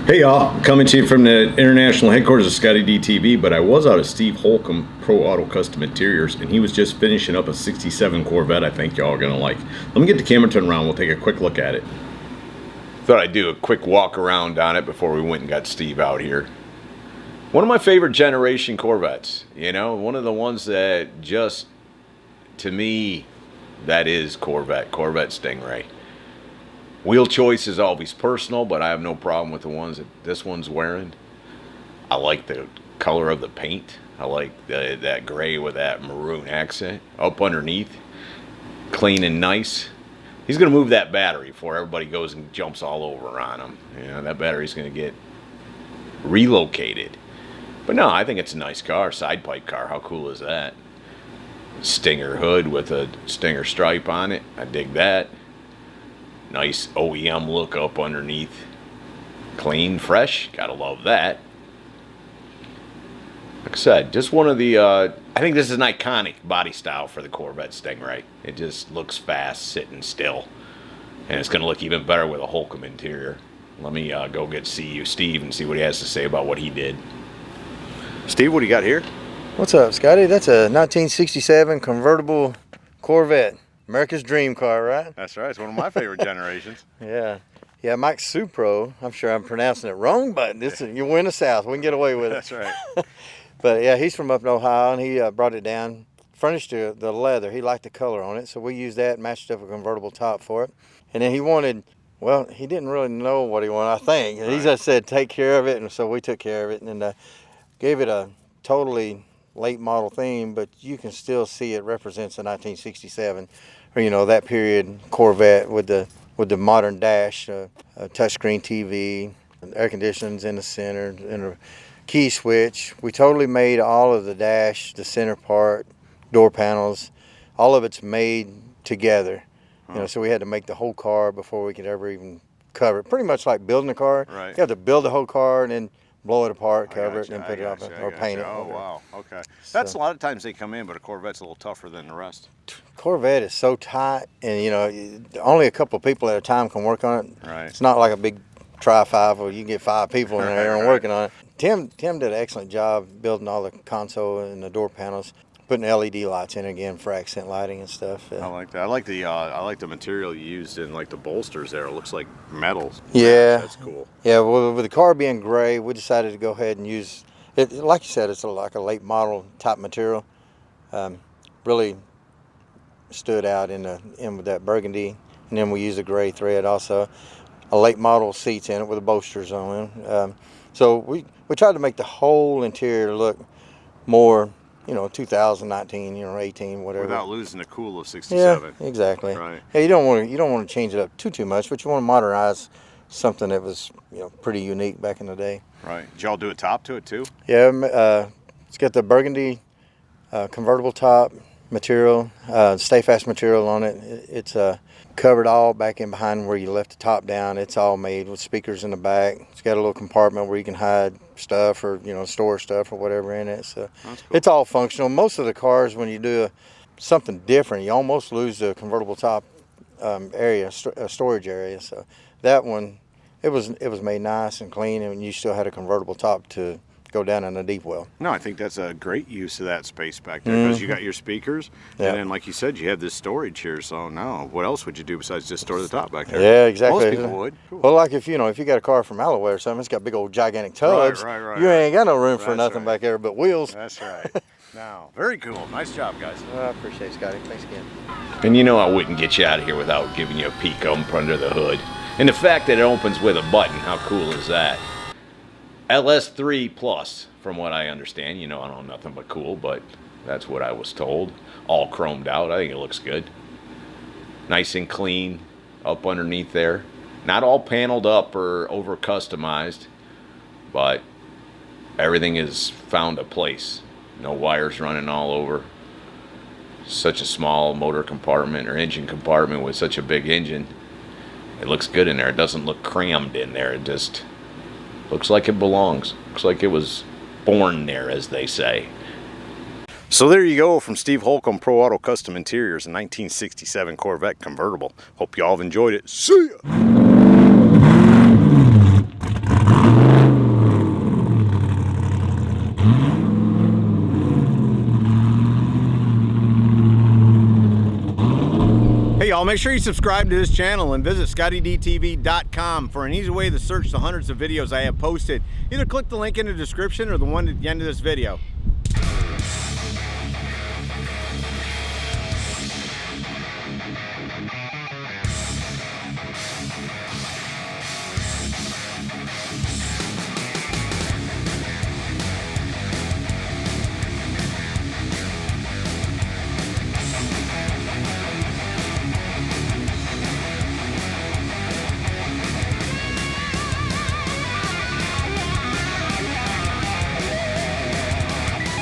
Hey y'all, coming to you from the international headquarters of ScottieDTV, but I was out at Steve Holcomb, Pro Auto Custom Interiors, and he was just finishing up a 67 Corvette I think y'all are going to like. Let me get the camera turned around, we'll take a quick look at it. Thought I'd do a quick walk around on it before we went and got Steve out here. One of my favorite generation Corvettes, you know, one of the ones that just, to me, that is Corvette Stingray. Wheel choice is always personal, but I have no problem with the ones that this one's wearing. I like the color of the paint. I like that gray with that maroon accent. Up underneath, clean and nice. He's going to move that battery before everybody goes and jumps all over on him. You know, that battery's going to get relocated. But no, I think it's a nice car, side pipe car. How cool is that? Stinger hood with a Stinger stripe on it. I dig that. Nice OEM look up underneath. Clean, fresh. Gotta love that. Like I said, just one of the, I think this is an iconic body style for the Corvette Stingray. It just looks fast, sitting still. And it's going to look even better with a Holcomb interior. Let me go get Steve and see what he has to say about what he did. Steve, what do you got here? What's up, Scotty? That's a 1967 convertible Corvette. America's dream car, right? That's right. It's one of my favorite generations. Yeah. Yeah, Mike Supro. I'm sure I'm pronouncing it wrong, but you're in the South. We can get away with it. That's right. But yeah, he's from up in Ohio, and he brought it down, furnished the leather. He liked the color on it, so we used that, matched up a convertible top for it. And then he wanted, well, he didn't really know what he wanted, I think. Right. He just said, take care of it, and so we took care of it, and then gave it a totally late model theme, but you can still see it represents a 1967, or you know, that period Corvette with the modern dash, a touchscreen TV, air conditioners in the center, and a key switch. We totally made all of the dash, the center part, door panels, all of it's made together. You know, so we had to make the whole car before we could ever even cover it. Pretty much like building a car. Right. You have to build the whole car and then blow it apart, cover it, and put it up, or paint it. Oh, wow. Okay. That's a lot of times they come in, but a Corvette's a little tougher than the rest. Corvette is so tight, and you know, only a couple of people at a time can work on it. Right. It's not like a big Tri-5 where you can get 5 people in there and working on it. Tim did an excellent job building all the console and the door panels, putting LED lights in again for accent lighting and stuff. I like that. I like the material you used in like the bolsters there. It looks like metal. Yeah, that's cool. Yeah, well, with the car being gray, we decided to go ahead and use it. Like you said, it's like a late model type material. Really stood out in with that burgundy, and then we used a gray thread also. A late model seats in it with the bolsters on them. So we tried to make the whole interior look more, you know, 2019, you know, 18, whatever. Without losing the cool of 67. Yeah, exactly. Right. Yeah, you don't want to change it up too much, but you want to modernize something that was, you know, pretty unique back in the day. Right. Did y'all do a top to it too? Yeah, it's got the burgundy convertible top material, stay fast material on it. It's covered all back in behind where you left the top down. It's all made with speakers in the back. It's got a little compartment where you can hide stuff or, you know, store stuff or whatever in it. So cool. It's all functional. Most of the cars, when you do something different, you almost lose the convertible top area, storage area. So that one, it was made nice and clean, and you still had a convertible top to go down in a deep well. No, I think that's a great use of that space back there, because you got your speakers, and then like you said, you have this storage here. So now, what else would you do besides just store the top back there? Yeah, exactly. Most people would. Cool. Well, like if you got a car from Alloway or something, it's got big old gigantic tubs. Right. You ain't got no room for nothing back there but wheels. That's right. Now, very cool. Nice job, guys. I appreciate it, Scotty. Thanks again. And you know I wouldn't get you out of here without giving you a peek up under the hood. And the fact that it opens with a button, how cool is that? LS3 Plus, from what I understand. You know, I don't know nothing but cool, but that's what I was told. All chromed out. I think it looks good. Nice and clean up underneath there. Not all paneled up or over customized, but everything is found a place. No wires running all over. Such a small motor compartment or engine compartment with such a big engine. It looks good in there. It doesn't look crammed in there. It just looks like it belongs. Looks like it was born there, as they say. So there you go, from Steve Holcomb, Pro Auto Custom Interiors, a 1967 Corvette Convertible. Hope you all have enjoyed it. See ya! Hey y'all, make sure you subscribe to this channel and visit ScottieDTV.com for an easy way to search the hundreds of videos I have posted. Either click the link in the description or the one at the end of this video.